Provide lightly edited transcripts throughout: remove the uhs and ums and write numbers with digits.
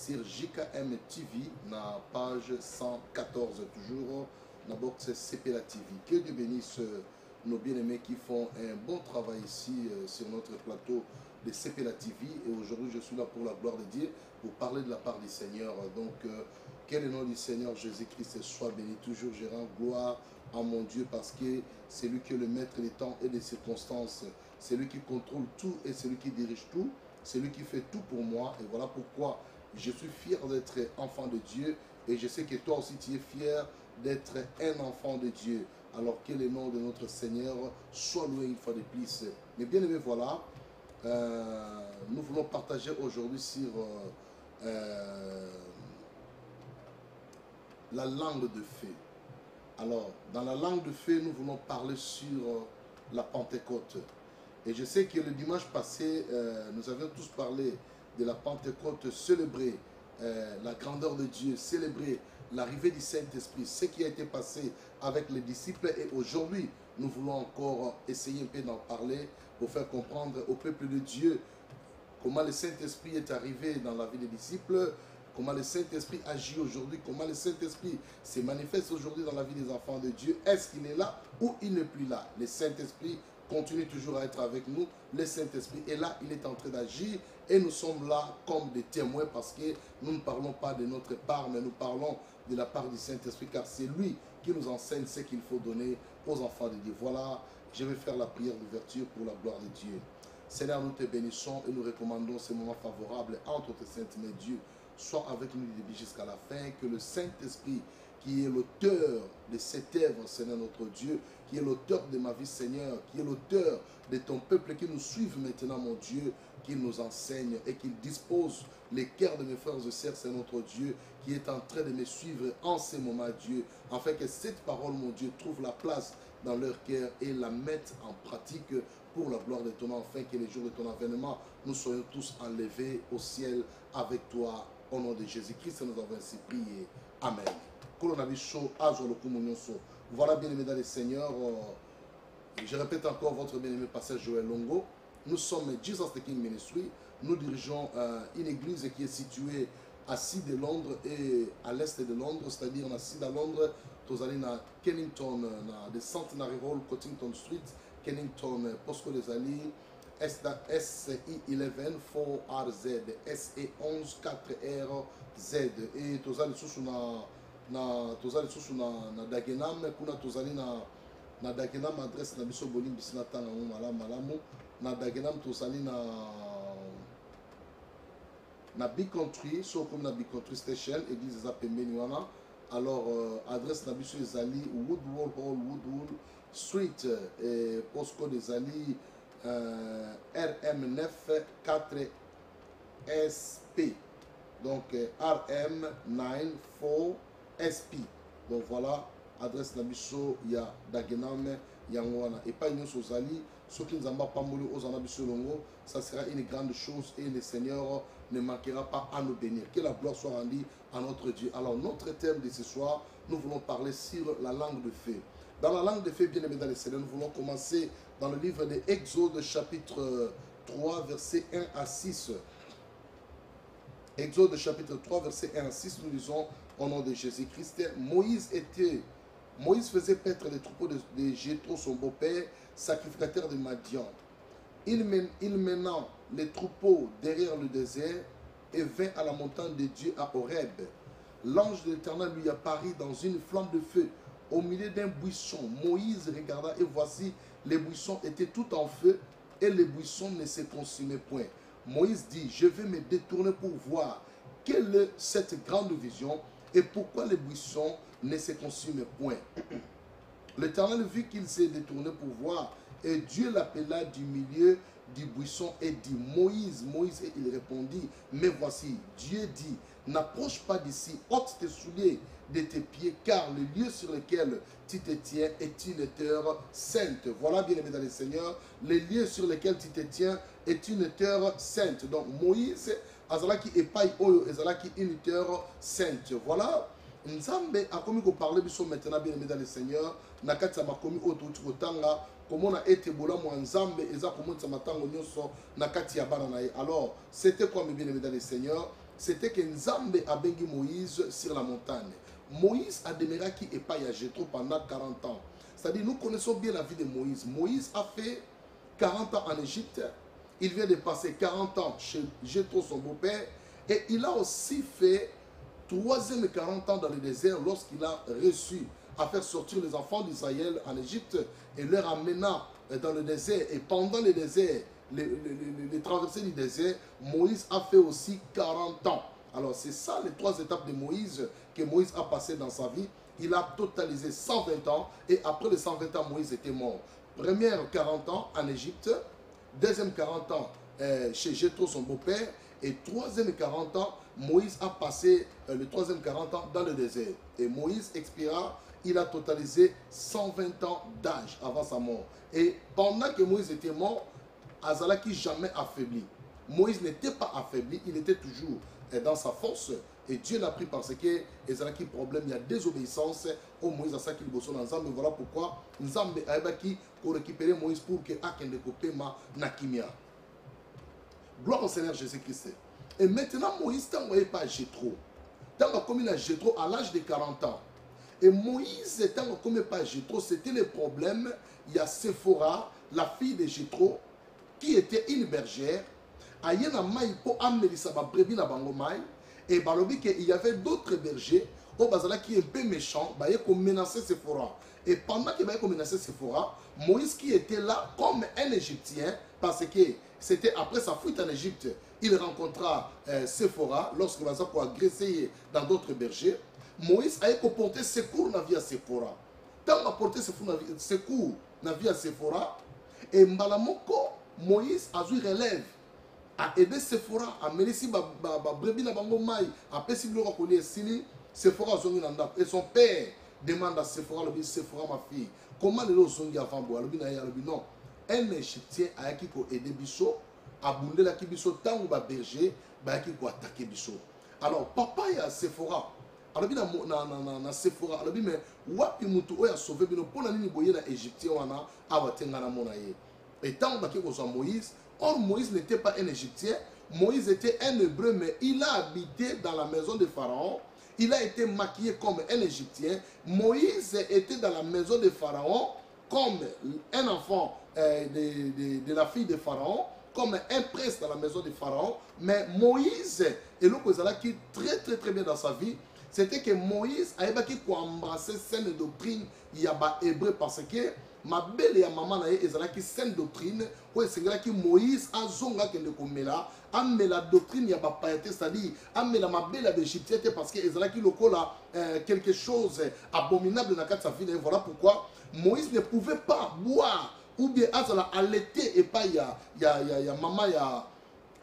sur JKM TV, na page 114 toujours, na box CPLA TV. Que Dieu bénisse nos bien-aimés qui font un bon travail ici sur notre plateau de CPLA TV. Et aujourd'hui, je suis là pour la gloire de Dieu, pour parler de la part du Seigneur. Donc, quel est le nom du Seigneur Jésus-Christ soit béni. Toujours, je rends gloire à mon Dieu parce que c'est lui qui est le maître des temps et des circonstances. C'est lui qui contrôle tout et c'est lui qui dirige tout. C'est lui qui fait tout pour moi. Et voilà pourquoi je suis fier d'être enfant de Dieu. Et je sais que toi aussi, tu es fier d'être un enfant de Dieu. Alors que le nom de notre Seigneur soit loué une fois de plus. Mais bien aimé, voilà. Nous voulons partager aujourd'hui sur la langue de feu. Alors, dans la langue de feu, nous voulons parler sur la Pentecôte. Et je sais que le dimanche passé, nous avions tous parlé de la Pentecôte, célébrer la grandeur de Dieu, célébrer l'arrivée du Saint-Esprit, ce qui a été passé avec les disciples. Et aujourd'hui, nous voulons encore essayer un peu d'en parler pour faire comprendre au peuple de Dieu comment le Saint-Esprit est arrivé dans la vie des disciples, comment le Saint-Esprit agit aujourd'hui, comment le Saint-Esprit se manifeste aujourd'hui dans la vie des enfants de Dieu. Est-ce qu'il est là ou il n'est plus là? Le Saint-Esprit continue toujours à être avec nous. Le Saint-Esprit est là, il est en train d'agir et nous sommes là comme des témoins parce que nous ne parlons pas de notre part, mais nous parlons de la part du Saint-Esprit car c'est lui qui nous enseigne ce qu'il faut donner aux enfants de Dieu. Voilà, je vais faire la prière d'ouverture pour la gloire de Dieu. Seigneur, nous te bénissons et nous recommandons ce moment favorable entre tes saintes mains, Dieu. Sois avec nous du début jusqu'à la fin, que le Saint-Esprit, qui est l'auteur de cette œuvre, Seigneur notre Dieu, qui est l'auteur de ma vie, Seigneur, qui est l'auteur de ton peuple qui nous suive maintenant, mon Dieu, qu'il nous enseigne et qu'il dispose les cœurs de mes frères et sœurs, c'est notre Dieu, qui est en train de me suivre en ce moment, Dieu, afin que cette parole, mon Dieu, trouve la place dans leur cœur et la mette en pratique pour la gloire de ton nom, afin que les jours de ton avènement, nous soyons tous enlevés au ciel avec toi. Au nom de Jésus-Christ, nous avons ainsi prié. Amen. Voilà, bien-aimés dans les seigneurs, je répète encore votre bien-aimé pasteur Joël Longo. Nous sommes Jesus the King Ministry. Nous dirigeons une église qui est située à Sud de Londres et à l'est de Londres, c'est-à-dire à Sud à Londres, nous allons à Kennington, de Centenary Hall, Cottington Street, Kennington, Posco des Ali, SI11 4RZ, SE11 4RZ. Et nous allons na Dagenham, kuna tozali na Dagenham adresse na biso bolim bisina tanga malamu na Dagenham tozali na Big Country, so comme na Big Country Station, église za pembeni wana. Alors adresse na biso ezali Woodwall Hall, Woodwall Street, postcode ezali RM9 4SP. Donc RM9 4SP. Donc voilà, adresse Nabiso, il y a Dagenham, Yangwana. Et pas une Sozali, ceux qui nous ont pas moulu aux Anabiso Longo, ça sera une grande chose et le Seigneur ne manquera pas à nous bénir. Que la gloire soit rendue à notre Dieu. Alors, notre thème de ce soir, nous voulons parler sur la langue de feu. Dans la langue de feu, bien aimé dans le Seigneur, nous voulons commencer dans le livre de Exode, chapitre 3, versets 1 à 6. Exode chapitre 3, verset 1 à 6, nous lisons au nom de Jésus-Christ. Moïse faisait paître les troupeaux de Jéthro, son beau-père, sacrificateur de Madian. Il mena les troupeaux derrière le désert et vint à la montagne de Dieu à Horeb. L'ange de l'Éternel lui apparut dans une flamme de feu au milieu d'un buisson. Moïse regarda et voici, les buissons étaient tout en feu et les buissons ne se consumaient point. Moïse dit, je vais me détourner pour voir quelle est cette grande vision et pourquoi les buissons ne se consument point. L'Éternel vit qu'il s'est détourné pour voir et Dieu l'appela du milieu du buisson et dit, Moïse, Moïse, et il répondit, mais voici, Dieu dit, n'approche pas d'ici, ôte tes souliers de tes pieds, car le lieu sur lequel tu te tiens est une terre sainte. Voilà, bien aimé dans le Seigneur, le lieu sur lequel tu te tiens est une terre sainte. Donc, Moïse, azalaki epai oyo, azalaki une terre sainte. Voilà. Nzambe a commis qu'on parle biso maintenant, bien aimé dans le Seigneur, nakati ya makomi oto tukotanga, comment on a été bola moi Nzambe, eza comment ça matango nyonso nakati ya bana nae. Alors, c'était quoi mes bien aimés dans le Seigneur? c'était que Nzambe a bengi Moïse sur la montagne. Moïse a demeuré qui et pas Jétro pendant 40 ans. C'est-à-dire, nous connaissons bien la vie de Moïse. Moïse a fait 40 ans en Égypte. Il vient de passer 40 ans chez Jétro, son beau-père. Et il a aussi fait 3e 40 ans dans le désert lorsqu'il a reçu à faire sortir les enfants d'Israël en Égypte et leur amenant dans le désert. Et pendant le désert, les traversées du désert, Moïse a fait aussi 40 ans. Alors c'est ça les 3 étapes de Moïse que Moïse a passé dans sa vie. Il a totalisé 120 ans et après les 120 ans, Moïse était mort. Première 40 ans en Égypte, deuxième 40 ans chez Jétro, son beau-père, et 3e 40 ans, Moïse a passé le 3e 40 ans dans le désert. Et Moïse expira, il a totalisé 120 ans d'âge avant sa mort. Et pendant que Moïse était mort, Azalaki jamais affaibli. Moïse n'était pas affaibli, il était toujours dans sa force. Et Dieu l'a pris parce que Azalaki problème, il y a désobéissance au Moïse à ça qu'il bosse dans Nzambe. Voilà pourquoi Nzambe a évacué pour récupérer Moïse pour que Akende Kopema Nakimia. Gloire au Seigneur Jésus-Christ. Et maintenant, Moïse n'a envoyé pas Jétro. Tant qu'il a Jétro à l'âge de 40 ans. Et Moïse, tant qu'il n'a pas Jétro, c'était le problème. Il y a Séphora, la fille de Jétro, qui était une bergère. Ayena maïpo amelisa ba brebis na bango mai. Et balobi qu'il y avait d'autres bergers au Bazala qui est un peu méchant, bah il menacer Séphora. Et pendant qu'il a menacé Séphora, Moïse qui était là comme un Égyptien, parce que c'était après sa fuite en Égypte, il rencontra Séphora lorsqu'il a agressé dans d'autres bergers. Moïse a porté secours dans la vie à Séphora. Tant qu'il a porté secours dans la vie à Séphora, et Mbalamoko, Moïse a eu relève à aider Séphora à mener si brebis na bango mai à pesi bloko kolie sili Séphora zongi na ndako et son père demande à Séphora le Séphora ma fille comment les zongi avant boire le bina ya le non un Égyptien a qui ko aider biso abundela ki biso tango ba berger ba ki ko attaquer biso alors papa ya Séphora alors bina na Séphora alors mais wapi mutu oya sauver bino pona nini boye na Égyptien wana awatenga na mona ye et tango ba ki ko zo Moïse. Or, Moïse n'était pas un Égyptien, Moïse était un Hébreu, mais il a habité dans la maison de Pharaon. Il a été maquillé comme un Égyptien. Moïse était dans la maison de Pharaon comme un enfant de la fille de Pharaon, comme un prince dans la maison de Pharaon. Mais Moïse, et l'autre qui est très bien dans sa vie, c'était que Moïse a embrassé cette doctrine, il y a des Hébreux parce que ma belle et maman na ezalaki sainte doctrine où c'est Moïse a zonga kende komela amela doctrine ya ba païté c'est-à-dire amela ma belle d'Égyptien parce que ezalaki lokola quelque chose abominable na kati sa vie. Voilà pourquoi Moïse ne pouvait pas boire ou bien azala allaiter et pas ya maman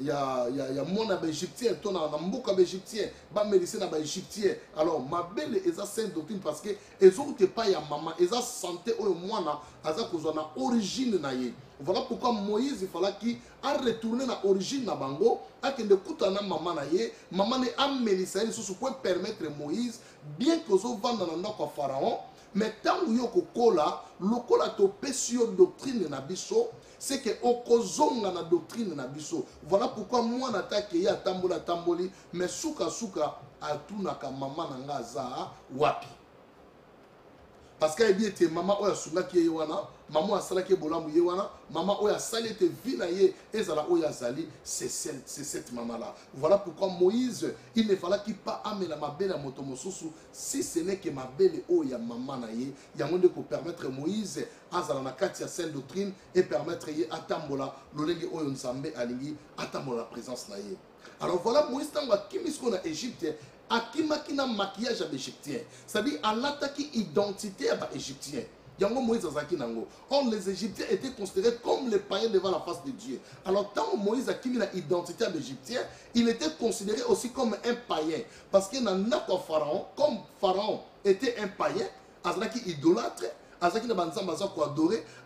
il y a mon égyptien, ton mboka égyptien, ba médecin ba égyptien. Alors ma belle est ça sainte doctrine parce que ils ont pas ya maman, ils ont santé au moana, aza kozana origine na ye. Voilà pourquoi Moïse il fallait qu'il a retourné na origine na bango, a que de kutana maman na ye, maman ne a médecin sous pour permettre Moïse bien que zo vendre na ndako pharaon, mais tant que yoko kola, lokola to pesio doctrine na biso. C'est que okozonga na doctrine na biso. Voilà pourquoi moi n'attaque ya tambola tamboli mais suka atunaka mama nanga za wapi. Parce que bien te mama oya sunga ki yewana, mama asala ki bolamu yewana, mama oya sali te vina ye ezala oya zali, c'est cette maman là. Voilà pourquoi Moïse, il ne fallait qu'il pas amena ma belle motomosusu si ce n'est que ma belle oya maman na ye, yangonde ko permettre Moïse azala na kati ya sainte doctrine et permettre ye atambola lolenge oyo nzambe alingi atambola la présence na ye. Alors voilà Moïse tango akimisko na Égypte akimaki na maquillage à l'Égyptien. C'est-à-dire, elle attaque identité à l'Égyptien. Or, les Égyptiens étaient considérés comme les païens devant la face de Dieu. Alors, tant que Moïse a mis l'identité à l'Égyptien, il était considéré aussi comme un païen. Parce qu'il n'a pas Pharaon, comme Pharaon était un païen, il idolâtre.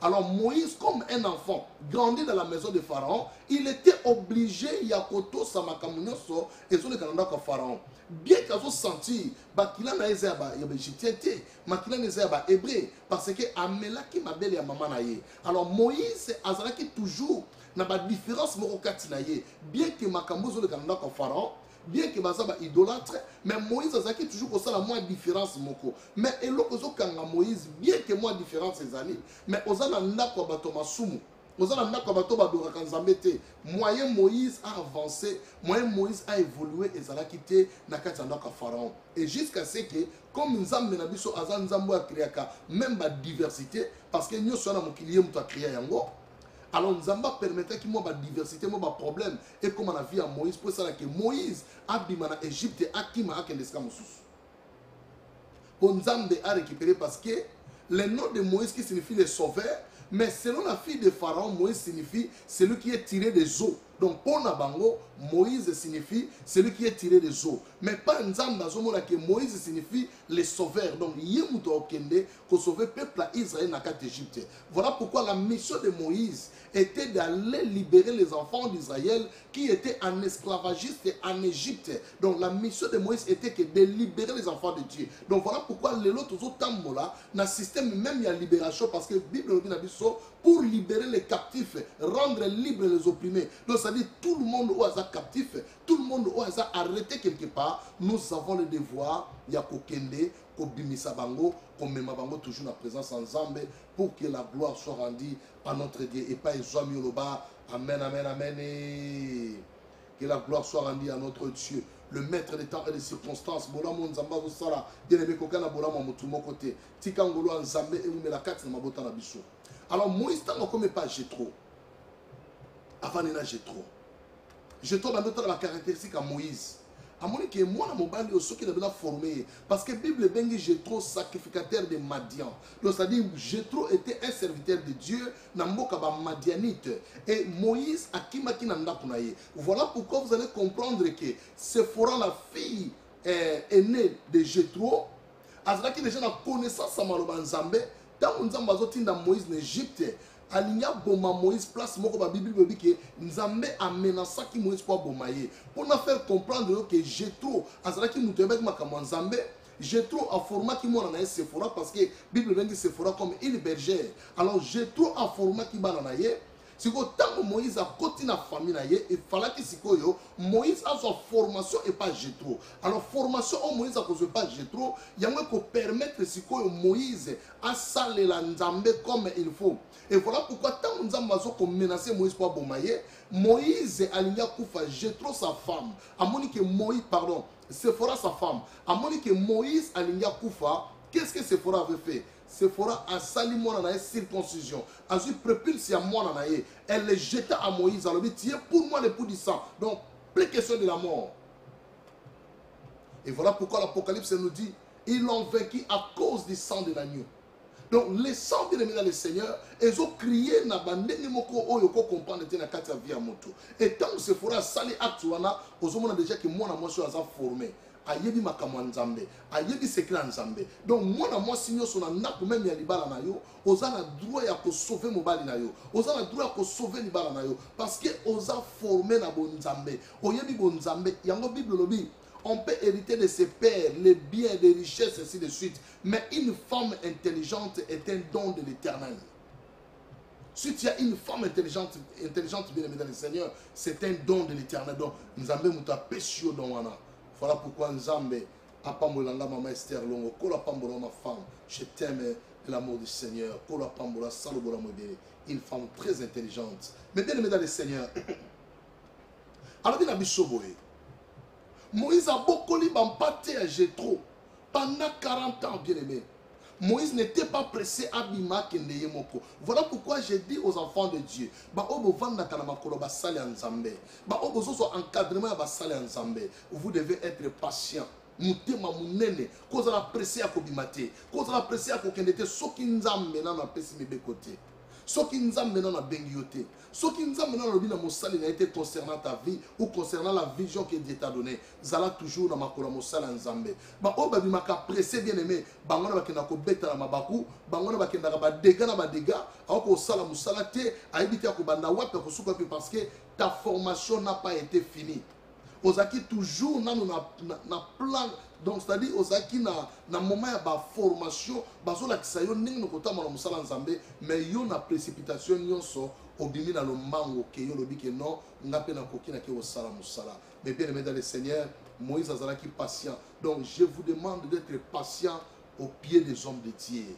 Alors Moïse, comme un enfant, grandi dans la maison de Pharaon, il était obligé Yakoto Samakamunyoso et son Canada Pharaon. Bien qu'il ait senti qu'il a un Égyptien, qu'il a un Hébreu, parce que Amelaki ma belle et maman naïe. Alors Moïse Azalaki toujours n'a pas de différence morokati naïe. Bien que Makambozo le Canada Pharaon, bien que baza ba idolâtre, mais Moïse azaki toujours comme ça la moins différence moko. Mais eloko zo kanga Moïse, bien que moins différence ezali, mais ozana ndako bato masumu. Ozana ndako bato badora kanzambe te. Moyen Moïse a avancé, moyen Moïse a évolué ezalaki te na kati ndako Pharaon. Et jusqu'à ce que comme nzambe na biso azan nzambo a créé même ba diversité parce que nous sommes na mokilié muto a créé yango. Alors Nzamba permettait qu'il y ait une diversité, un problème. Et comme on a vu à Moïse, pour ça que Moïse a bimé en Égypte et Akima a kendeska moussous. Pour Nzambe a récupéré parce que le nom de Moïse qui signifie le sauveur, mais selon la fille de Pharaon, Moïse signifie celui qui est tiré des eaux. Donc pour Nabango, Moïse signifie celui qui est tiré des eaux. Mais pas Nzamba que Moïse signifie le sauveur. Donc Yemuto Okende pour sauver le peuple d'Israël dans l'Égypte. Voilà pourquoi la mission de Moïse était d'aller libérer les enfants d'Israël qui étaient en esclavagisme en Égypte. Donc la mission de Moïse était que de libérer les enfants de Dieu. Donc voilà pourquoi les autres tambola dans le système même il y a libération parce que la Bible dit pour libérer les captifs, rendre libres les opprimés. Donc ça dit tout le monde où est captif, tout le monde où est arrêté quelque part, nous avons le devoir ya kokende kobimisa bango komema bango toujours la présence en Zambé pour que la gloire soit rendue à notre Dieu et pas Ezwami Oloba. Amen, amen, amen. Et que la gloire soit rendue à notre Dieu, le maître des temps et des circonstances. Bolamo Nzamba Zosala, bien-aimé Kokana Bolamo Motumo côté. Tikangolo Nzambé et Oumela Kat Mabota Nabiso. Alors Moïse tango comme pas Jétro. Avant de Jétro. Jétro dans d'autres la caractéristique à Moïse. À mon que moi, mon bali au qui devait formé parce que la Bible bengi Jétro sacrificateur de Madian. Donc c'est-à-dire Jétro était un serviteur de Dieu namboka ba Madianite et Moïse akimaki nanda kunaye. Voilà pourquoi vous allez comprendre que Séphora la fille aînée de Jétro azaki déjà la connaissance à Maloba Nzambe tant Nzambe azotinda Moïse en Égypte. Alinya boma Moïse place moko ba Bible dit que Nzambe a menacé qui Moïse pour bomaye pour nous faire comprendre que Jétro azalaki mutu avec makamwa Nzambe. Jétro a formé qui mona na Séphora parce que Bible dit Séphora comme une bergère. Alors Jétro a formé qui bana na ye. Si vous avez Moïse a continué la famille, il fallait que Moïse a sa formation et pas Jétro. Alors, formation au Moïse a causé pas Jétro, il y a pour permettre que Moïse a salé la Nzambe comme il faut. Et voilà pourquoi tant Nzambe a menacé Moïse pour Bomaye, Moïse a ligné Koufa Jétro sa femme. A moni que Moïse, pardon, Séphora sa femme. A moni que Moïse a ligné Koufa, qu'est-ce que Séphora avait fait? Séphora a sali moi dans la circoncision. A su propulsé à moi dans la. Elle le jeta à Moïse. Elle lui dit pour moi le pouls du sang. Donc, plus question de la mort. Et voilà pourquoi l'Apocalypse nous dit ils l'ont vaincu à cause du sang de l'agneau. Donc, les sang bien aimés dans le Seigneur, ils ont crié na bandeni moko oyoko comprendre te na kati ya vie à moto. Et tant que Séphora sali actuana, aux hommes déjà que moi na moi suis formé. Ayebi makamwa Nzambe, ayebi secret Nzambe. Donc moi na moi signo sona ndako même ya libala na yo, oza na droit ya ko sauver mobali na yo. Oza na droit ya ko sauver libala na yo parce que oza formé na bon Nzambe. Oyebi bon Nzambe, yango Bible lobi, on peut hériter de ses pères les biens, les richesses ainsi de suite, mais une femme intelligente est un don de l'Éternel. Si tu as une femme intelligente bien aimée dans le Seigneur, c'est un don de l'Éternel. Donc Nzambe muta pesio don wana. Voilà pourquoi Nzambe a pambolanga maman Esther Longo, kola pambola ma femme, je t'aime de l'amour du Seigneur, kola pambola salobola modéré, une femme très intelligente. Mais bien aimé dans le Seigneur, alors bien abisoboé, Moïse a beaucoup li bampate à Jétro pendant 40 ans bien aimé. Moïse n'était pas pressé à Bima Kendeye Moko. Voilà pourquoi j'ai dit aux enfants de Dieu, vous devez être patient. Mutema munene, cause la pressé à Kobimate, cause la pressé à Kokendete, soki nzambe na pesi mebe côté. Soki nzambe na bengiote. Soki nzambe na lobi na mosali na été concernant ta vie ou concernant la vision que Dieu t'a donnée. Zala toujours na makola mosala nzambe. Ba o babi maka pressé bien aimé, bangona bakenda ko beta na mabaku, bangona bakenda ba dégâts na ba dégâts, ako sala musala te, aibiti ko banda wapi ko suka parce que ta formation n'a pas été finie. Ozaki toujours na plan, donc c'est-à-dire ozaki na moment ya ba formation bazola kisayo ningi no kotama na musala nzambe mais yo na précipitation nyonso obimi na lomango keyo lobi ke non nga pe na koki na ke osala musala. Mais bien aimé dans le Seigneur, Moïse azalaki patient. Donc je vous demande d'être patient au pied des hommes de Dieu.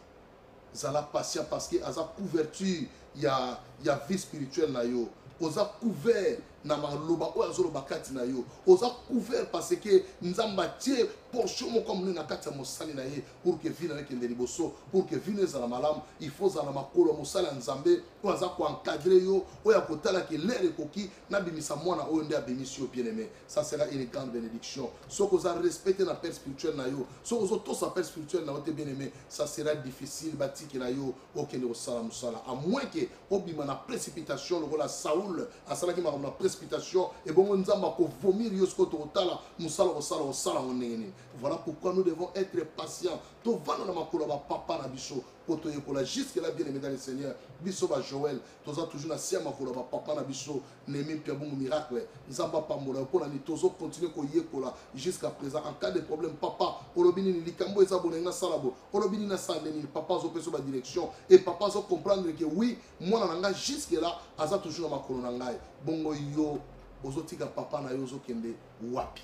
Zala patient parce que aza couverture il y a vie spirituelle na yo. Oza couvert na maloba o azoloba kati na yo. Oza couvert parce que nzamba tie portion mo comme na kati mosali na ye pour que vie na ke ndeliboso, pour que vie na malam, il faut za na makolo mosala nzambe o aza ko encadrer yo o ya kotala ke l'air ekoki na bimisa mwana o nde abimisi yo bien-aimé. Ça sera une grande bénédiction. So ko za respecter na père spirituel na yo. So ko to sa père spirituel na ote bien-aimé, ça sera difficile batiki na yo okende osala musala. À moins que obima na précipitation le la Saoul asalaki ma na précipitation et bon nzamba ko vomir yo sko to otala musala osala onene. Voilà pourquoi nous devons être patients. To vana na makolo ba papa na biso poto yekola jusque là bien aimé dans le Seigneur. Biso ba Joël, toza toujours na sia makolo ba papa na biso nemi pia bongo miracle. Nzamba pambola pour na ni tozo continuer ko yekola jusqu'à présent en cas de problème papa olobini ni likambo eza bonenga salabo. Olobini na sande ni papa zo peso ba direction et papa zo comprendre que oui, moi na nga jusque là aza toujours na makolo na ngai. Bongo yo ozotika papa na yo zo kende wapi.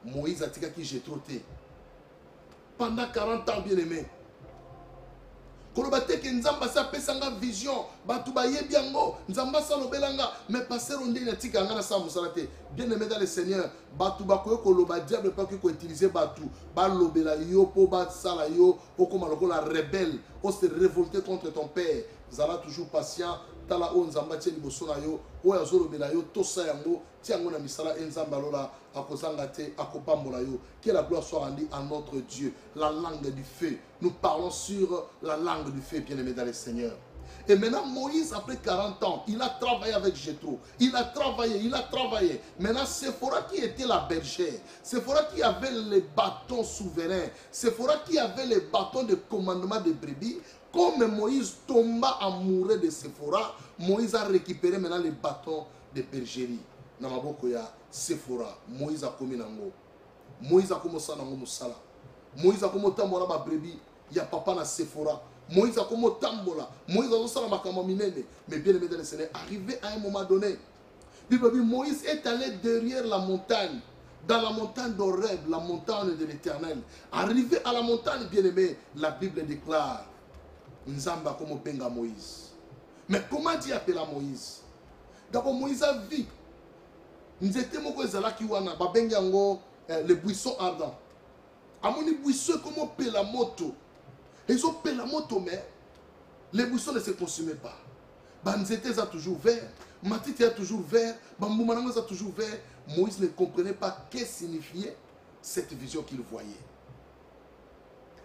Moïse a tika qui j'ai trotté pendant 40 ans bien aimé. Kolobate ke nzamba sa pesanga vision batu ba yebiango nzamba sa lobelanga mais passer onde na tika ngana sa musalate bien aimé dans le Seigneur batu ba ko koloba diable pas ko utiliser batu ba lobela yo po ba sala yo okoma lokola rebelle o se révolter contre ton père zala toujours patient tala o nzamba tie liboso na yo o ya zolobela yo tosa yango tiango na misala enzamba lola akozanga te akopambola yo. Que la gloire soit rendue à notre Dieu. La langue du feu. Nous parlons sur la langue du feu, bien-aimé dans le Seigneur. Et maintenant, Moïse, après 40 ans, il a travaillé avec Jéthro. Il a travaillé. Maintenant, Séphora qui était la bergère. Séphora qui avait les bâtons souverains. Séphora qui avait les bâtons de commandement de brebis. Comme Moïse tomba amoureux de Séphora, Moïse a récupéré maintenant les bâtons de bergerie. Namaboko ya Séphora, Moïse a commis nango. Moïse a commencé nango musala. Moïse a commencé tambola ba brebis, ya papa na Séphora. Moïse a commencé tambola. Moïse a commencé makama minene. Mais bien aimé dans le Seigneur, arrivé à un moment donné, Moïse est allé derrière la montagne, dans la montagne d'Horeb, la montagne de l'Éternel. Arrivé à la montagne, bien aimé, la Bible déclare Nzamba comme benga Moïse. Mais comment Dieu appela Moïse? D'abord Moïse a vu nzete moko ezalaki wana babengi yango le buisson ardent. Amoni buisson comme pela moto. Ils ont pela moto mais les buissons ne se consumaient pas. Banzete a toujours vert, matiti a toujours vert, bamboumanango a toujours vert. Moïse ne comprenait pas qu'est-ce que signifiait cette vision qu'il voyait.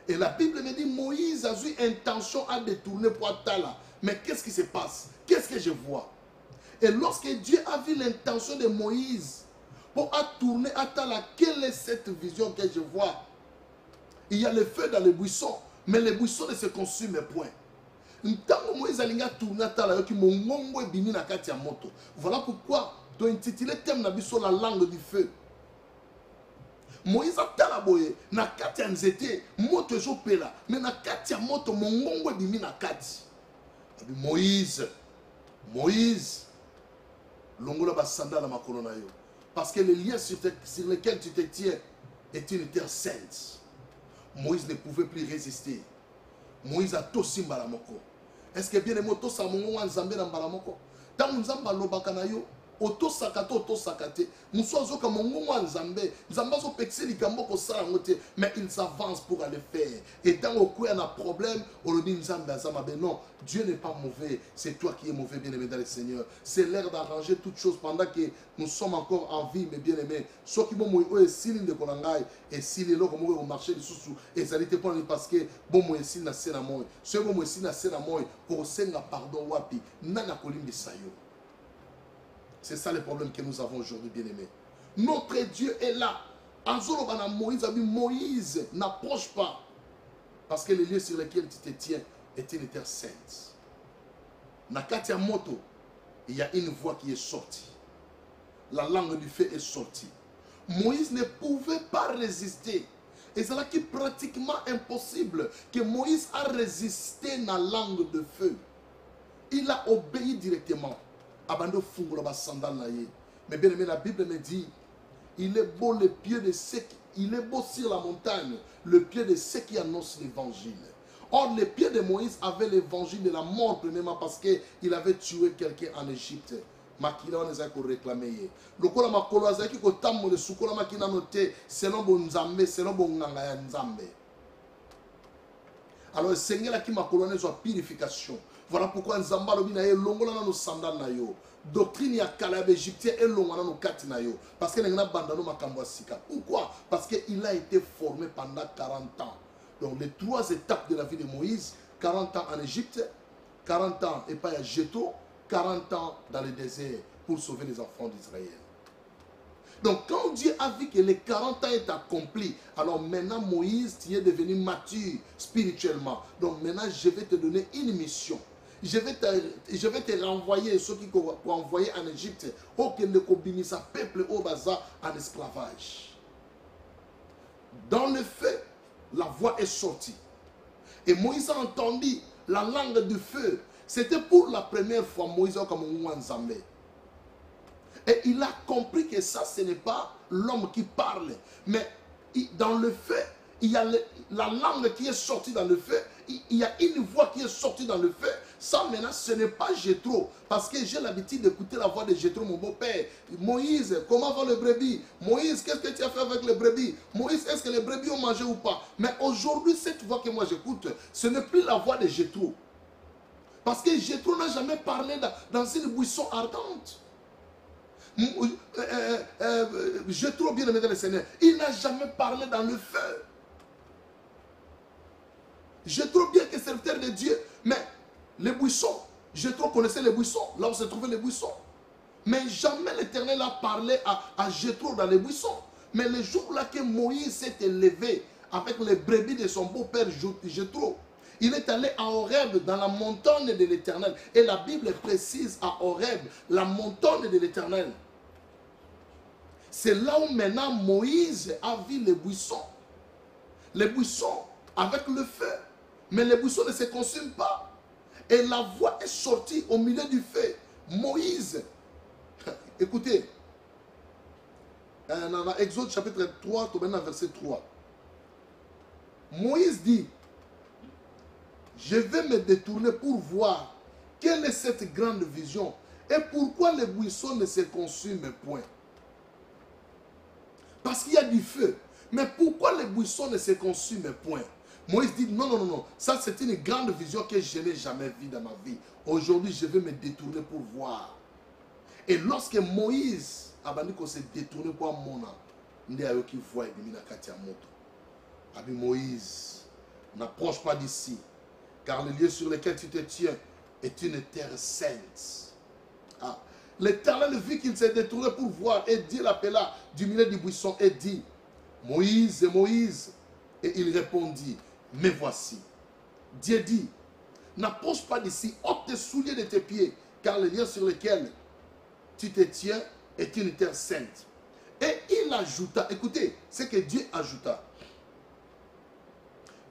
Et la Bible me dit Moïse a eu intention à détourner pour Atala. Mais qu'est-ce qui se passe? Qu'est-ce que je vois? Et lorsque Dieu a vu l'intention de Moïse pour tourner à Tala, quelle est cette vision que je vois? Il y a le feu dans les buissons, mais les buissons ne se consument point. Moïse a tourné à Tala, voilà pourquoi tu as intitulé thème la langue du feu. Moïse a talaboye na kati ya nzete moto ezopela mais na kati ya moto mongongo ebimi na kati. Moïse longola ba sandala makolo na yo parce que le lien sur lequel tu te tiens est une terre sainte. Moïse ne pouvait plus résister. Moïse a tout simbala moko. Est-ce que bien les motos sa mongongo nzambe na mbala moko tango nzamba lobaka na yo auto sakate musozo ka mongongo nzambe zo pexer likambo ko sala ngote mais ils avancent pour aller faire et tant au coup il y a un problème on dit nzambe azama ben non, Dieu n'est pas mauvais, c'est toi qui es mauvais bien aimé dans le Seigneur. C'est l'heure d'arranger toutes choses pendant que nous sommes encore en vie mes bien aimés. Ceux qui vont mourir signe de konangai et si les locs au marché de sous et ça n'était pas parce que bon moi signe na sena moi ceux bon moi signe na sena moi pour senga pardon wapi nana kolimbi sayo. C'est ça le problème que nous avons aujourd'hui, bien-aimés. Notre Dieu est là. Moïse a dit, Moïse, n'approche pas. Parce que le lieu sur lequel tu te tiens est une terre sainte. Nakatia moto, il y a une voix qui est sortie. La langue du feu est sortie. Moïse ne pouvait pas résister. Et c'est là qui est pratiquement impossible que Moïse a résisté à la langue de feu. il a obéi directement. Abando fungula ba sandal na ye. Mais bien aimé, la Bible me dit, il est beau le pied de ceux qui, il est beau sur la montagne, le pied de ceux qui annoncent l'évangile. Or, les pieds de Moïse avaient l'évangile de la mort, premièrement parce qu'il avait tué quelqu'un en Égypte. Makila on ezaki réclamer ye. Lokola makolo azaki ko tamole sukola makina noté selon bon nzambe, selon bon nganga ya nzambe. Alors le Seigneur qui makolo ne soit purification. Voilà pourquoi nzamba lobi na ye longola na no sandal na yo. Doctrine ya kala égyptien et longola no kati na yo parce que ngana bandano makambo asika. Pourquoi? Parce qu'il a été formé pendant 40 ans. Donc les 3 étapes de la vie de Moïse, 40 ans en Égypte, 40 ans et pas à Jéthro, 40 ans dans le désert pour sauver les enfants d'Israël. Donc quand Dieu a vu que les 40 ans est accompli, alors maintenant Moïse, tu es devenu mature spirituellement. Donc maintenant je vais te donner une mission. Je vais te renvoyer ceux qui ont envoyé en Égypte, auquel ne combine sa peuple au bazar en esclavage. Dans le fait, la voix est sortie. Et Moïse a entendu la langue du feu. C'était pour la première fois Moïse comme un Nzambe. Et il a compris que ça, ce n'est pas l'homme qui parle. Mais dans le feu, il y a la langue qui est sortie dans le feu. Il y a une voix qui est sortie dans le feu. Ça, maintenant, ce n'est pas Jéthro. Parce que j'ai l'habitude d'écouter la voix de Jéthro, mon beau-père. Moïse, comment vont les brebis? Moïse, qu'est-ce que tu as fait avec les brebis? Moïse, est-ce que les brebis ont mangé ou pas? Mais aujourd'hui, cette voix que moi j'écoute, ce n'est plus la voix de Jéthro. Parce que Jéthro n'a jamais parlé dans une buisson ardente. Jéthro, bien aimé dans le Seigneur, il n'a jamais parlé dans le feu. Jéthro, bien que serviteur de Dieu, mais les buissons, Jéthro connaissait les buissons, là où se trouvaient les buissons. Mais jamais l'Éternel a parlé à Jéthro dans les buissons. Mais le jour-là que Moïse s'est élevé avec les brebis de son beau-père Jéthro, il est allé à Horeb, dans la montagne de l'Éternel. Et la Bible précise à Horeb, la montagne de l'Éternel. C'est là où maintenant Moïse a vu les buissons. Les buissons avec le feu. Mais les buissons ne se consument pas. Et la voix est sortie au milieu du feu. Moïse, écoutez, dans Exode chapitre 3, maintenant verset 3. Moïse dit, je vais me détourner pour voir quelle est cette grande vision et pourquoi les buissons ne se consument point. Parce qu'il y a du feu. Mais pourquoi les buissons ne se consument point? Moïse dit, non, non, non, non. Ça, c'est une grande vision que je n'ai jamais vue dans ma vie. Aujourd'hui, je vais me détourner pour voir. Et lorsque Moïse a dit qu'on s'est détourné pour mon âme, qui voit Moïse, n'approche pas d'ici, car le lieu sur lequel tu te tiens est une terre sainte. Ah. L'Éternel vit qu'il s'est détourné pour voir, et Dieu l'appela du milieu du buisson et dit, Moïse, Moïse. Et il répondit, mais voici. Dieu dit, n'approche pas d'ici, ôte tes souliers de tes pieds, car le lieu sur lequel tu te tiens est une terre sainte. Et il ajouta, écoutez, ce que Dieu ajouta.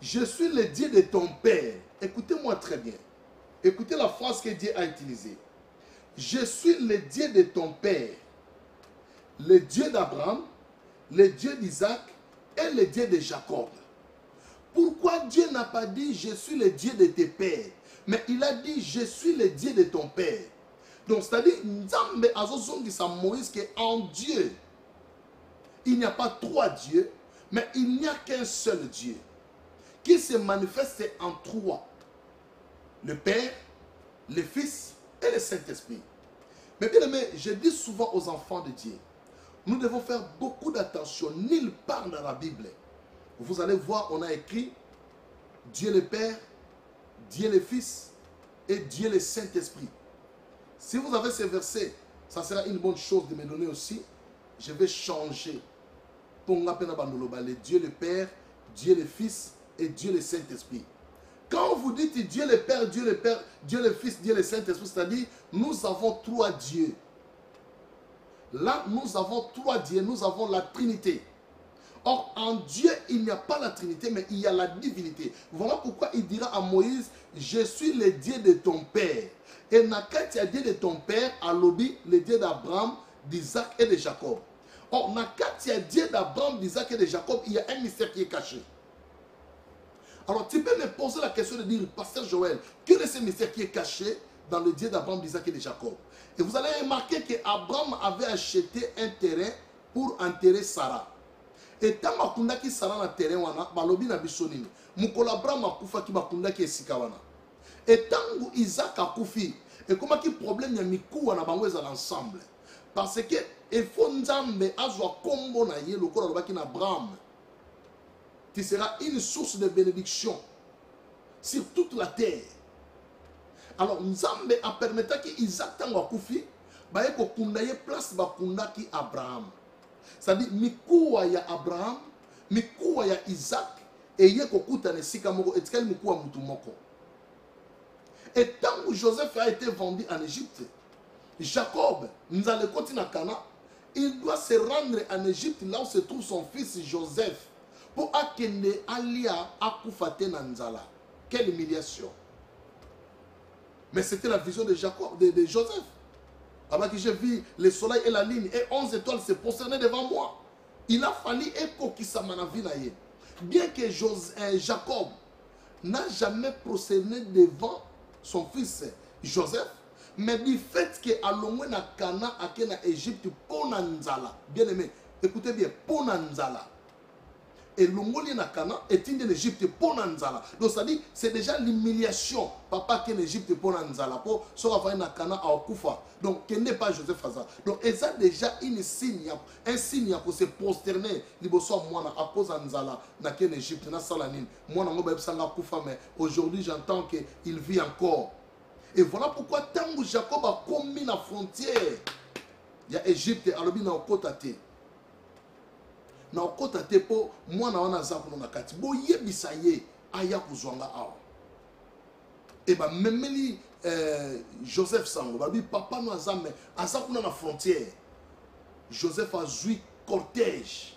Je suis le Dieu de ton père. Écoutez-moi très bien. Écoutez la phrase que Dieu a utilisée. Je suis le Dieu de ton père, le Dieu d'Abraham, le Dieu d'Isaac et le Dieu de Jacob. Pourquoi Dieu n'a pas dit je suis le Dieu de tes pères, mais il a dit je suis le Dieu de ton père. Donc c'est-à-dire Nzambe azozongisa Moïse que en Dieu il n'y a pas 3 dieux, mais il n'y a qu'un seul Dieu qui se manifeste en 3. Le Père, le Fils et le Saint-Esprit. Mais bien aimé, je dis souvent aux enfants de Dieu, nous devons faire beaucoup d'attention. Nulle part dans la Bible, vous allez voir, on a écrit Dieu le Père, Dieu le Fils et Dieu le Saint-Esprit. Si vous avez ces versets, ça sera une bonne chose de me donner aussi. Je vais changer. Pour le Dieu le Père, Dieu le Fils et Dieu le Saint-Esprit. Quand vous dites Dieu le Père, Dieu le Fils, Dieu le Saint-Esprit, c'est-à-dire nous avons 3 dieux. Là, nous avons 3 dieux, nous avons la Trinité. Or, en Dieu, il n'y a pas la Trinité, mais il y a la divinité. Voilà pourquoi il dira à Moïse, je suis le Dieu de ton père. Et nakati a Dieu de ton père, à l'obi, le Dieu d'Abraham, d'Isaac et de Jacob. Or, nakati a Dieu d'Abraham, d'Isaac et de Jacob, il y a un mystère qui est caché. Alors, tu peux me poser la question de dire, Pasteur Joël, quel est ce mystère qui est caché dans le Dieu d'Abraham, d'Isaac et de Jacob? Et vous allez remarquer qu'Abraham avait acheté un terrain pour enterrer Sarah. Et tant que Sarah na terrain wana, balobi na bisonini. Mukola Abraham akufa ki bakundaki esika wana. Et tant que Isaac akufi, et comment qui problème ya miku wana bango ezala ensemble. Parce que il faut nzambe azwa kombo na ye lokola lobaki na Abraham. Tu seras une source de bénédiction sur toute la terre. Alors nzambe a permis que Isaac tango akufi, ba ye ko kunda ye place bakundaki Abraham. C'est-à-dire, mikuwa ya Abraham, mikuwa ya Isaac, et ye kokuta ne sika moko, et tkali mikuwa mutu moko. Et tant que Joseph a été vendu en Égypte, Jacob, nous allons continuer à Cana, il doit se rendre en Égypte, là où se trouve son fils Joseph, pour akende alia akufate nanzala. Quelle humiliation. Mais c'était la vision de Jacob, de Joseph. Alors que j'ai vu le soleil et la lune et 11 étoiles se prosterner devant moi. Il a fallu écho qui s'amanavi. Bien que Jacob n'a jamais prosterné devant son fils Joseph, mais du fait qu'à l'omwe na Cana ake na Égypte pour Nanzala, bien aimé, écoutez bien, pour Nanzala. Et l'ongoli na Cana est une de l'Égypte pour Nanzala. Donc ça dit, c'est déjà l'humiliation. Papa qui est en Égypte pour Nanzala. Pour se faire na Cana à Okufa. Donc, qui n'est pas Joseph Haza. Donc, il y a déjà un signe pour se prosterner. À cause de Nanzala, na en Égypte, na Salanine. Moi, mais aujourd'hui, j'entends qu'il vit encore. Et voilà pourquoi, tant que Jacob a commis la frontière, il y a Égypte, alors il y a Okotate. Na okota te po mwana wana za kuno na kati bo yebisa ye aya kuzwanga awa e ba memeli Joseph Sango ba bi papa no azame azakuna na frontière Joseph azui cortège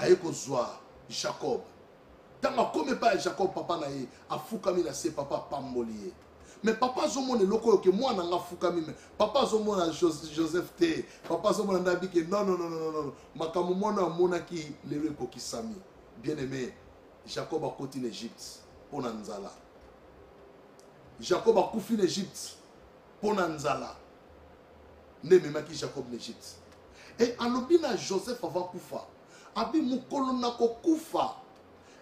aye kozwa Jacob tanga comme pas Jacob papa na ye afukami na se papa pambolier. Mais papa zomone loko que moi nanga fukami me papa zomona Joseph te papa zomona ndabi que non makamu mona mona ki lewe ko kisami bien aimé Jacob a côté l'Égypte pour Nanzala. Jacob a koufi l'Égypte pour Nanzala. Ne me maki Jacob l'Égypte. Et alobina Joseph avant koufa abi mukolo nako koufa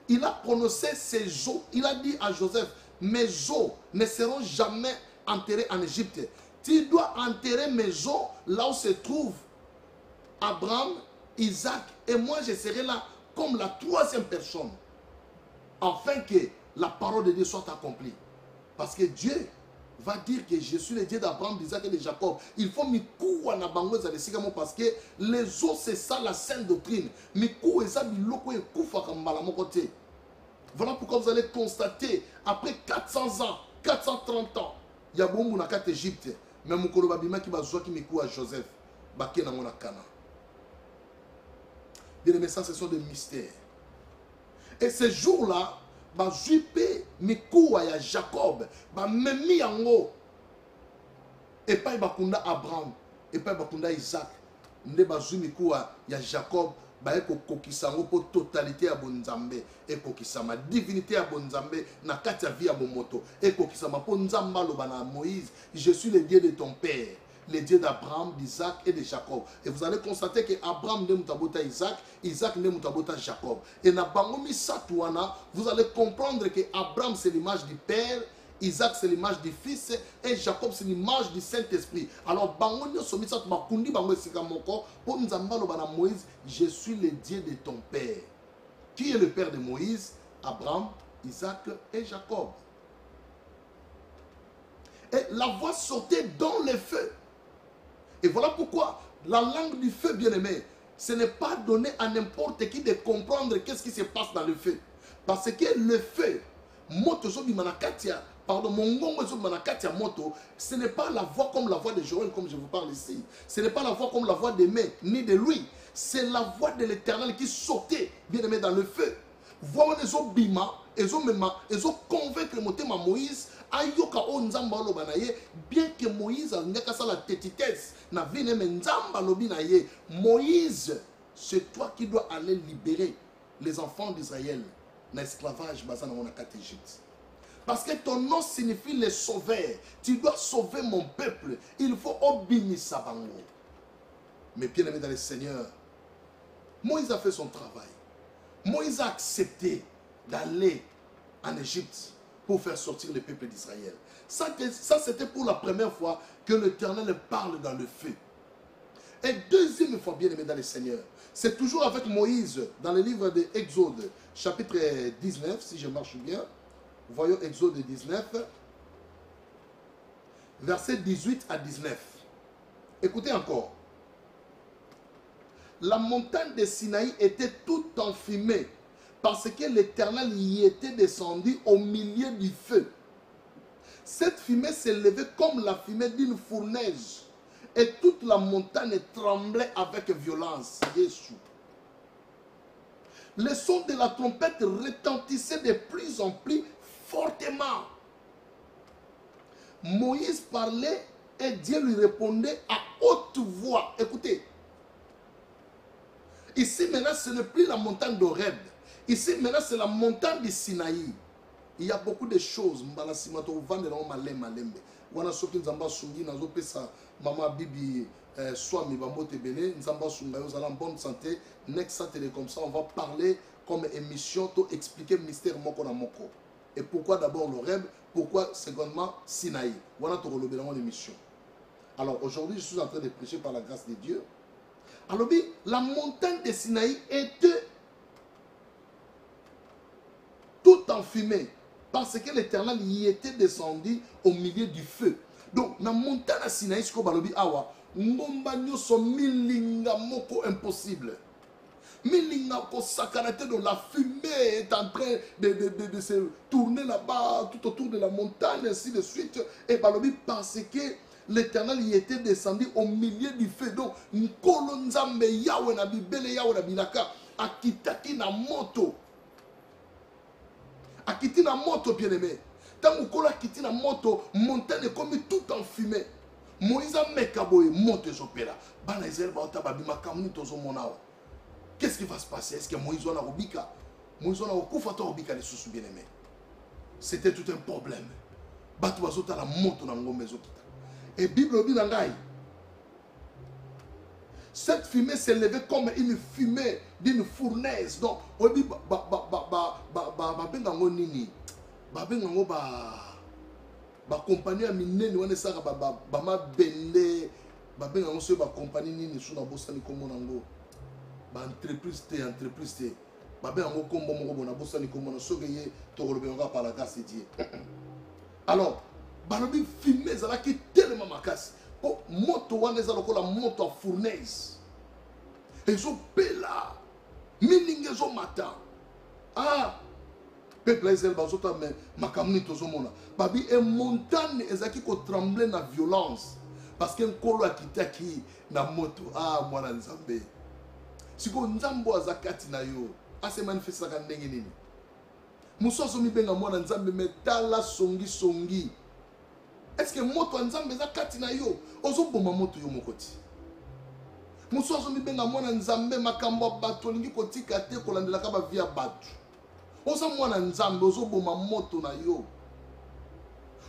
il a prononcé ses os, il a dit à Joseph, mes os ne seront jamais enterrés en Égypte. Tu dois enterrer mes os là où se trouve Abraham, Isaac, et moi je serai là comme la troisième personne, afin que la parole de Dieu soit accomplie. Parce que Dieu va dire que je suis le Dieu d'Abraham, d'Isaac et de Jacob. Il faut m'ikouwa na bangoza de sigamo parce que les os c'est ça la sainte doctrine. Mikou eza biloko e koufa kambala mokote. Voilà pourquoi vous allez constater après 400 ans, 430 ans, il y a beaucoup na carte Égypte, mais mukolo babima ki bazwa ki mikouwa Joseph, baké na mona Cana. Bien aimé, ça ce sont des mystères. Et ces jours-là, ba jupe mikuwa ya Jacob ba memi yango et pas bakunda Abraham et pas bakunda Isaac nde ba zu mikuwa ya Jacob ba eko kokisango pour totalité ya bonzambe et kokisama divinité ya bonzambe na kati ya vie ya bomoto et kokisama pour nzamba loba na Moïse, je suis le Dieu de ton père, les dieux d'Abraham, d'Isaac et de Jacob. Et vous allez constater que Abraham ne mutabota Isaac, Isaac ne mutabota Jacob. Et na bangomi satouana, vous allez comprendre que Abraham c'est l'image du père, Isaac c'est l'image du fils et Jacob c'est l'image du Saint-Esprit. Alors bangomi somi sat bakundi bango sikamoko pour nzamba loba na Moïse, je suis le Dieu de ton père. Qui est le père de Moïse? Abraham, Isaac et Jacob. Et la voix sortait dans le feu. Et voilà pourquoi la langue du feu, bien-aimé, ce n'est pas donné à n'importe qui de comprendre qu'est-ce qui se passe dans le feu. Parce que le feu, moto pardon, moto, ce n'est pas la voix comme la voix de Joël, comme je vous parle ici. Ce n'est pas la voix comme la voix d'Aimé, ni de lui. c'est la voix de l'Éternel qui sortait, bien aimé, dans le feu. Voix les autres bima, ils ont convaincu Moïse, ayoka o nzamba loba na ye, bien que Moïse a n'yaka sa la tétitesse, na vine me nzamba lobi na ye, Moïse, c'est toi qui dois aller libérer les enfants d'Israël dans l'esclavage basé dans mon Égypte. Parce que ton nom signifie les sauveurs. Tu dois sauver mon peuple. Il faut obéir Sabango. Mais bien aimé dans le Seigneur, Moïse a fait son travail. Moïse a accepté d'aller en Égypte pour faire sortir le peuple d'Israël. Ça c'était pour la première fois que l'Éternel parle dans le feu. Et deuxième fois, bien aimé dans le Seigneur, c'est toujours avec Moïse dans le livre de Exode, chapitre 19, si je marche bien. Voyons Exode 19, versets 18 à 19. Écoutez encore. La montagne de Sinaï était toute enfumée parce que l'Éternel y était descendu au milieu du feu. Cette fumée s'élevait comme la fumée d'une fournaise et toute la montagne tremblait avec violence. Jésus. Le son de la trompette retentissait de plus en plus fortement. Moïse parlait et Dieu lui répondait à haute voix. Écoutez. Ici maintenant ce n'est plus la montagne d'Horeb. Ici maintenant c'est la montagne du Sinaï. Il y a beaucoup de choses. Wana soki nzamba sungi nazo pesa mama bibi swami bambote bene nzamba sunga yo zala en bonne santé next télé comme ça on va parler comme émission to expliquer mystère moko na moko et pourquoi d'abord l'Horeb, pourquoi secondement Sinaï. Wana to relobela mon émission. Alors aujourd'hui je suis en train de prêcher par la grâce de Dieu. Alors la montagne de Sinaï était tout enfumée. Parce que l'Éternel y était descendu au milieu du feu. Donc, dans la montagne de Sinaï, ce qu'on va dire, c'est milinga moko impossible. Milinga ko sakarate de la fumée est en train de se tourner là-bas, tout autour de la montagne, ainsi de suite. Et parce que l'Éternel y était descendu au milieu du feu. Donc, Nkolo Nzambe Yahweh na bibele Yahweh na bilaka, akitaki na moto. Akiti na moto bien aimé. Tant que akiti na moto, montagne comme tout en fumée. Moïse a mekaboye monte zopera. Bana Israël ba otababima kamuni tozo monawa. Qu'est-ce qui va se passer? Est-ce que Moïse va robika? Moïse va okufa to robika les sous bien aimé. C'était tout un problème. Batu bazota la moto na ngombe zokita. Et Bible dit nangai. Cette fumée s'élevait comme une fumée d'une fournaise. Donc, on dit compagnie à minene on est ça ma bende compagnie nini sous la bossa ni comme nango entreprise te combo moko na bossa ni comme na sogeye to kolobeka par la grâce de Dieu. Alors balobi fumée zala ki tellement makasi. Oh, moto wana eza lokola moto a fournaise. Ezo bela mininga zo mata. Ah, peuple Israël bazota mais makamuni tozomona. Babi e montagne ezaki ko trembler na violence parce que nkolo akitaki na moto. Ah, mwana nzambe. Siko nzambo azakati na yo. Ase manifesta ka ndenge nini. Musoso mi benga mwana nzambe metala songi songi. Est-ce que moto nzambe za kati na yo ozo boma moto yo mokoti musozo mi benga mwana nzambe makambo bato lingi kotika te kolandela ka ba via bato oza mwana nzambe ozo boma moto na yo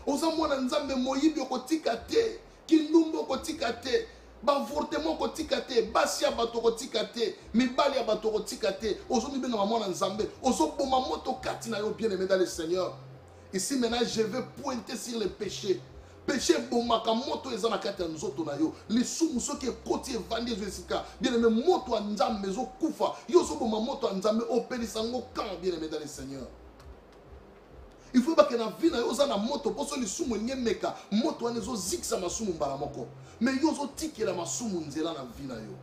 oza mwana nzambe moyibi kotika te kindumbo kotika te ba fortement kotika te basia bato kotika te mibali ya bato kotika te ozo mi benga mwana nzambe ozo boma moto kati na yo bien aimé dans le Seigneur. Ici maintenant je vais pointer sur les péchés. Péché bomaka moto ezana kati ya nzoto na yo lisumu soki ekoti evandi ezesika bien aimé moto ya nzambe ezokufa yo ozoboma moto ya nzambe opelisa yango quand bien aimé dans le Seigneur. Il faut que na vie na yo oza na moto poso lisumu elingi emeka moto wana ezozikisa masumu mbala moko mais yo ozotikela masumu nzela na vie na yo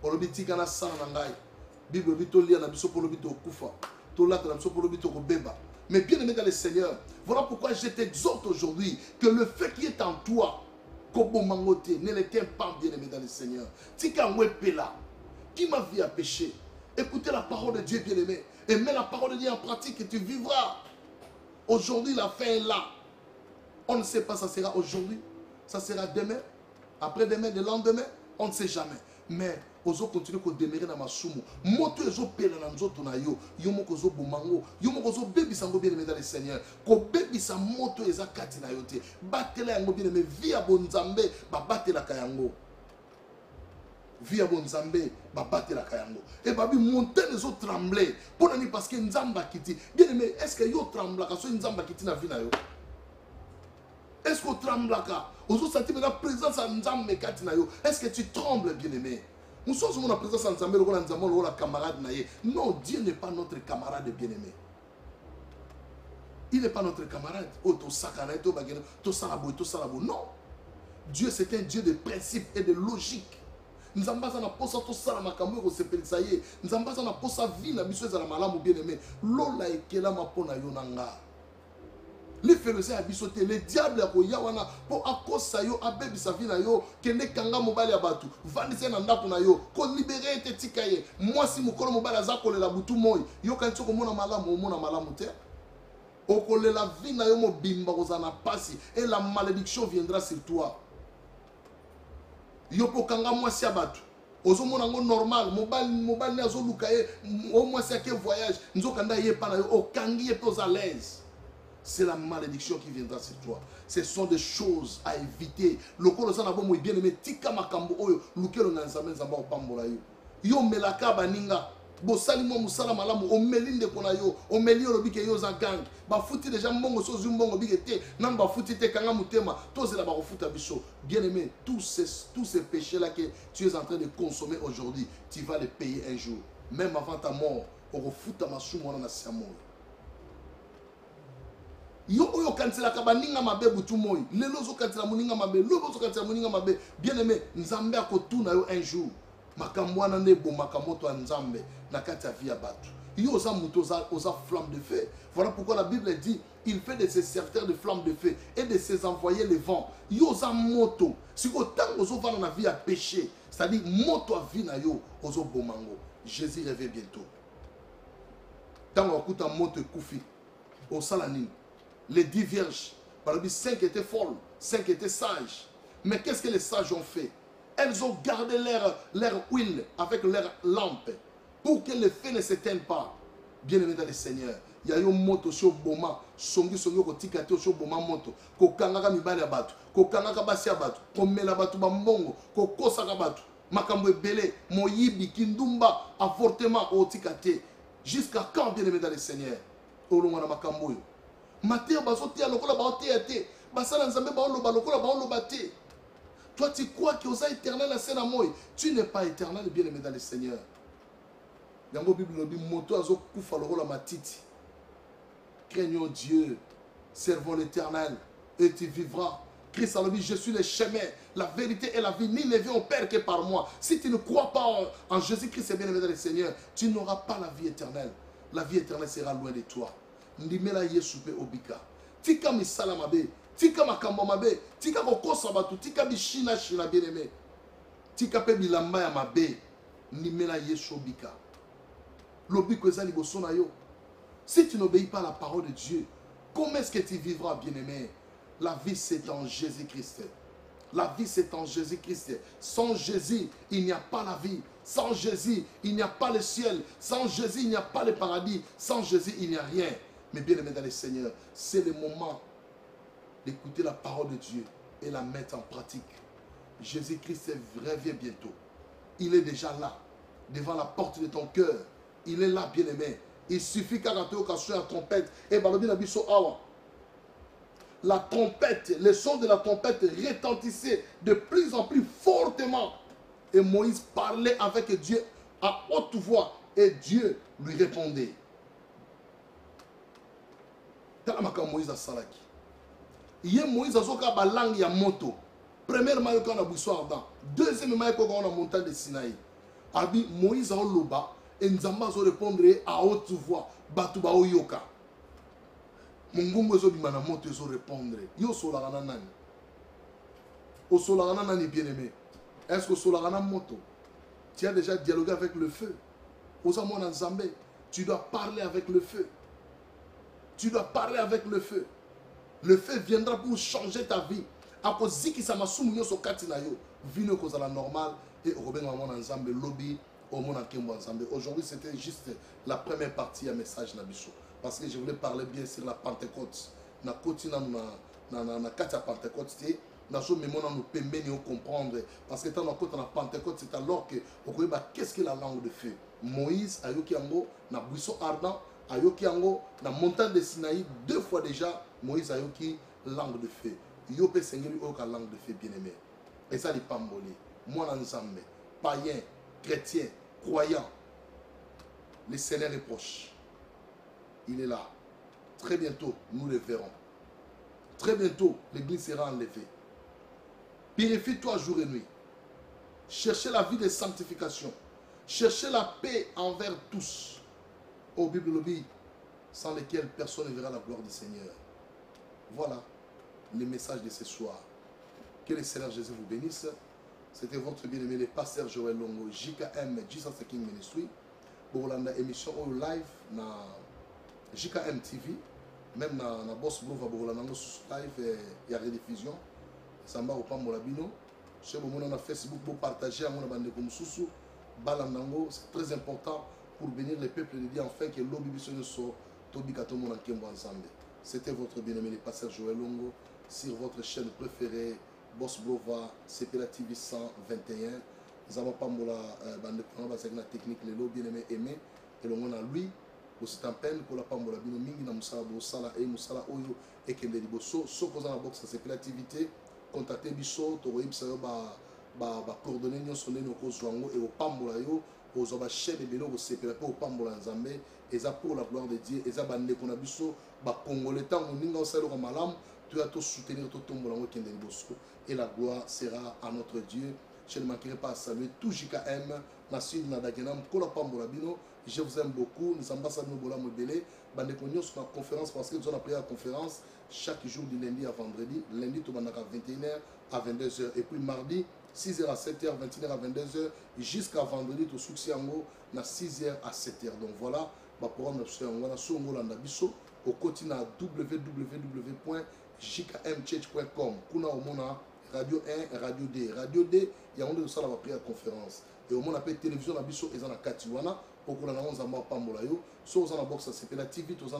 olobi tika na sana na ngai Bible lobi tolia na biso po lobi tokufa tolata na biso po lobi tokobeba. Mais bien aimé dans le Seigneur, voilà pourquoi je t'exhorte aujourd'hui que le feu qui est en toi, ne l'éteins pas bien aimé dans le Seigneur. Tika ngwepela, qui ma vie a péché. Écoutez la parole de Dieu, bien-aimé. Et mets la parole de Dieu en pratique et tu vivras. Aujourd'hui, la fin est là. On ne sait pas, ça sera aujourd'hui, ça sera demain, après-demain, le lendemain, on ne sait jamais. Mais ozo continue ko demeurer dans ma soumu. Moto ezo pela na nzoto na yo. Yo moko zo bomango. Yo moko zo bebi sango bien aimé dans le Seigneur. Ko bebi sa moto eza kati na yo te. Batela yango bien aimé via bonzambe ba batela kayango. Via bonzambe ba batela kayango. Et babi montagne ezo trembler. Pour nani parce que nzamba kiti. Bien aimé, est-ce que yo trembla ka so nzamba kiti na vie na yo? Est-ce que tu trembles là? Aujourd'hui, la présence de Nzambe kati na yo. Est-ce que tu trembles, bien-aimé? Nous sommes la présence de Nzambe, le camarade na ye. Non, Dieu n'est pas notre camarade, bien-aimé. Il n'est pas notre camarade. Non. Dieu, c'est un Dieu de principe et de logique. Nzamba na posa to sala makambo ko sepelisa ye. Nzamba na posa vie na biso ezala malamu, bien-aimé. Lola ekela mapona yo nanga. Les Phérésiens abisoté, le diable a yawana pour akosa yo abebi sa vie na yo kende kanga mobali ya batu vandise na ndako na yo ko libérer te tikaye moi si mukolo mobali azakole la butu moyi yo kanti ko mona malamu te okole la vie na yo mobimba kozana pasi et la malédiction viendra sur toi yo po kanga moi si abatu ozo mona ngo normal mobali ne azo lukaye au moins c'est que voyage nzokanda ye pa na yo okangi ye pe aux à l'aise. C'est la malédiction qui viendra sur toi. Ce sont des choses à éviter. Le corps de bon bien aimé tika makambo oyo lukelo na nzambe nzamba opambola yo. Yo melaka baninga bo salimo musala malamu o melinde kona yo o melio lobike yo za gang ba futi déjà mbongo so zumbongo bigete nan ba futi te kanga mutema tozela ba refuta biso. Bien aimé, tous ces péchés là que tu es en train de consommer aujourd'hui, tu vas les payer un jour. Même avant ta mort, o refuta masumo na siamo. Yo oyo kantela kabaninga mabe butu moyi lelo zo kantela muninga mabe lobo zo kantela muninga mabe bien aimé nzambe akotuna yo un jour makambo wana ne bo makamoto nzambe na kati ya vie ya batu yo oza muto oza flamme de feu. Voilà pourquoi la Bible dit il fait de ses serviteurs de flamme de feu et de ses envoyés le vent. Yo oza moto si autant ozo vana na vie ya péché, c'est-à-dire moto a vie na yo ozo bomango. Jésus revient bientôt. Tant okuta moto ekufi au salanine. Les 10 vierges, par exemple, 5 étaient folles, 5 étaient sages. Mais qu'est-ce que les sages ont fait? Elles ont gardé leur huile avec leur lampe pour que le feu ne s'éteigne pas. Bien aimé dans le Seigneur, il y a eu moto sur Boma, songi ko tikate sur Boma moto, ko kangaka mibali ya batu, ko kangaka basi ya batu, ko mela batu ba mbongo, ko kosaka batu, makambo ebele, moyibi, kindumba, avortement o tikate. Jusqu'à quand, bien aimé dans le Seigneur? Olongana makambo yo. Matéo bazote ya lokola baote ya te. Basala nzambe baoloba lokola baoloba te. Toi tu crois que osa éternel à sena moy. Tu n'es pas éternel, bien aimé dans le Seigneur. Yango Bible dit moto azo kufa lokola matiti. Craignons Dieu, servons l'Éternel et tu vivras. Christ a dit, je suis le chemin, la vérité et la vie. Ni ne vient au Père que par moi. Si tu ne crois pas en Jésus-Christ, bien aimé dans le Seigneur, tu n'auras pas la vie éternelle. La vie éternelle sera loin de toi. Ndimela yesu pe obika tika misala mabe tika makambo mabe tika kokosa batu tika bishina shina bien aimé tika pe bilamba ya mabe ndimela yesu obika lobiko ezali boso na yo. Si tu n'obéis pas à la parole de Dieu, comment est-ce que tu vivras, bien aimé? La vie c'est en Jésus-Christ. La vie c'est en Jésus-Christ. Sans Jésus il n'y a pas la vie. Sans Jésus il n'y a pas le ciel. Sans Jésus il n'y a pas le paradis. Sans Jésus il n'y a rien. Mais bien aimé dans le Seigneur, c'est le moment d'écouter la parole de Dieu et la mettre en pratique. Jésus-Christ revient bientôt. Il est déjà là, devant la porte de ton cœur. Il est là, bien aimé. Il suffit qu'à la trompette. Et la trompette, le son de la trompette retentissait de plus en plus fortement. Et Moïse parlait avec Dieu à haute voix. Et Dieu lui répondait. Moïse a salaki. Hier Moïse a soka ba langue ya moto. Premièrement il a buisson ardent. Deuxièmement il a la montagne de Sinaï. Abi Moïse a loba et Nzamba a répondre à haute voix. Batu ba oyoka. Mungungu zo bimana moto zo répondre. Yo solagana nani? O solagana nani bien aimé? Est-ce que solagana moto? Tu as déjà dialogué avec le feu. Tu dois parler avec le feu. Tu dois parler avec le feu. Le feu viendra pour changer ta vie. Normal et aujourd'hui, c'était juste la première partie à message Nabiso. Parce que je voulais parler bien sur la Pentecôte. Na Pentecôte, nous comprendre. Parce que dans la Pentecôte, c'est alors que qu'est-ce que la langue de feu? Moïse a yoki yango na buisson ardent, a yoki yango na montagne de Sinaï, 2 fois déjà Moïse a yoki langue de feu. Yopé sengeli oka langue de feu bien-aimé. Et ça les pamboli. Moi ensemble, païen, chrétien, croyant, le Seigneur est proche. Il est là. Très bientôt, nous le verrons. Très bientôt, l'église sera enlevée. Purifie-toi jour et nuit. Cherchez la vie de sanctification. Cherchez la paix envers tous. Au Bible lobby, sans lesquels personne ne verra la gloire du Seigneur. Voilà le message de ce soir. Que le Seigneur Jésus vous bénisse. C'était votre bien-aimé, le pasteur Joël Longo, JKM, Jesus the King Ministry. Pour la émission live na JKM TV, même na Boss Blue va pour la live et la rediffusion. Ça m'a pas mon labino. Chez moi on a Facebook pour partager à mon bande comme sous balandango, c'est très important pour bénir les peuples de Dieu afin que l'eau bibiso soit tobikato mon enkembo ensemble. C'était votre bien-aimé, le pasteur Joël Longo sur votre chaîne préférée. Boss Blova, CPLA TV 121. Nous avons pas la bande de la technique, les lots bien aimé. Et l'on a lui, aussi en peine, pour la pambola bino mingi na musala bosala et musala oyo et kende liboso. So posant la boxe, CPLA activité. Contactez biso, to web sayo ba coordonnées nyo sonné no ko zwango et au pambola yo, aux oba chaîne de belo au CPLA pour pambola nzambe. Et ça pour la gloire de Dieu. Et ça bande qu'on a biso, ba congolais tant on ninga osalo comme malam. Tu vas tout soutenir tout tombe et la gloire sera à notre Dieu. Je ne manquerai pas à saluer tout JKM, Nassim Nadagenam, Kolapambolabino. Je vous aime beaucoup. Nous ambassadons Bola Mobélé. Bandekonios sur la conférence parce que nous avons appris la conférence chaque jour du lundi à vendredi. Lundi, tout le monde à 21h à 22h. Et puis mardi, 6h à 7h, 21h à 22h. Jusqu'à vendredi, tout succès en haut, 6h à 7h. Donc voilà, pour programme de au quotidien www.jkmchurch.com. Kuna omona radio 1 radio D. Radio D, il y a on ça la prière conférence. Et au monde appelle télévision na biso ezana katiwana pour qu'on a 11 ans pambola yo. So on a box c'est la TV to za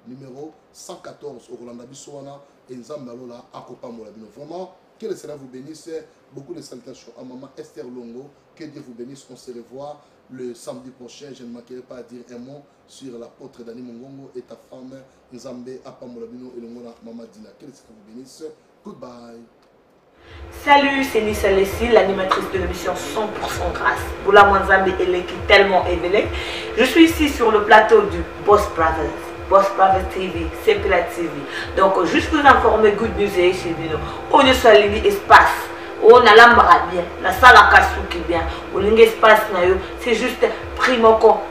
numéro 114 au Rolanda biso wana et nzamba lola akopambola bino. Vraiment que le Seigneur vous bénisse. Beaucoup de salutations à maman Esther Longo. Que Dieu vous bénisse. On se revoit le samedi prochain. Je ne manquerai pas à dire un mot sur l'apôtre Dani Mongongo et ta femme Nzambe Apamolabino et le mona Maman Dina. Que le Seigneur vous bénisse. Goodbye. Salut, c'est Nissa Leslie, l'animatrice de l'émission 100% grâce. Boula Mwanzambe et qui tellement éveillé. Je suis ici sur le plateau du Boss Brothers TV, CPLA TV. Donc, juste vous informer, good news et chez nous. On est sur l'espace. On a l'ambara bien, la salle à cassou qui bien. On a l'espace, c'est juste prix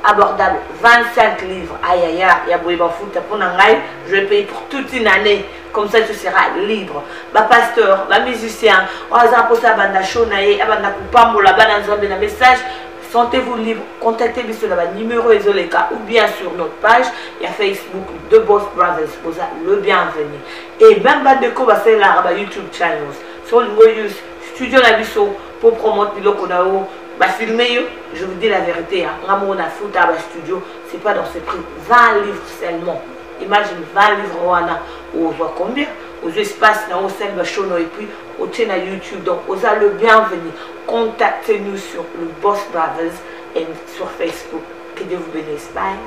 abordable. 25 livres. Aïe aïe aïe, il y a beaucoup de foot pour n'engager. Je vais payer pour toute une année. Comme ça, tu seras libre. Bah, pasteur, bah, musicien, on a pour ça, banda chonaye, banda kupambo, la banda nzambe na message. Sentez-vous libre, contactez-vous sur le numéro Isoleka ou bien sur notre page. Il y a Facebook de Boss Brothers, pour ça, le bienvenu. Et même Bandeko va faire la YouTube channel. Sur le studio Nabiso pour promouvoir le Konao. Bah, filmer, je vous dis la vérité, hein. On a foutu à studio, c'est pas dans ce prix. 20 livres seulement. Imagine 20 livres, on a combien? Aux espaces, au sein de Chono et puis au channel YouTube. Donc, vous avez le bienvenu. Contactez-nous sur le Boss Brothers et sur Facebook. Que Dieu vous bénisse. Bye.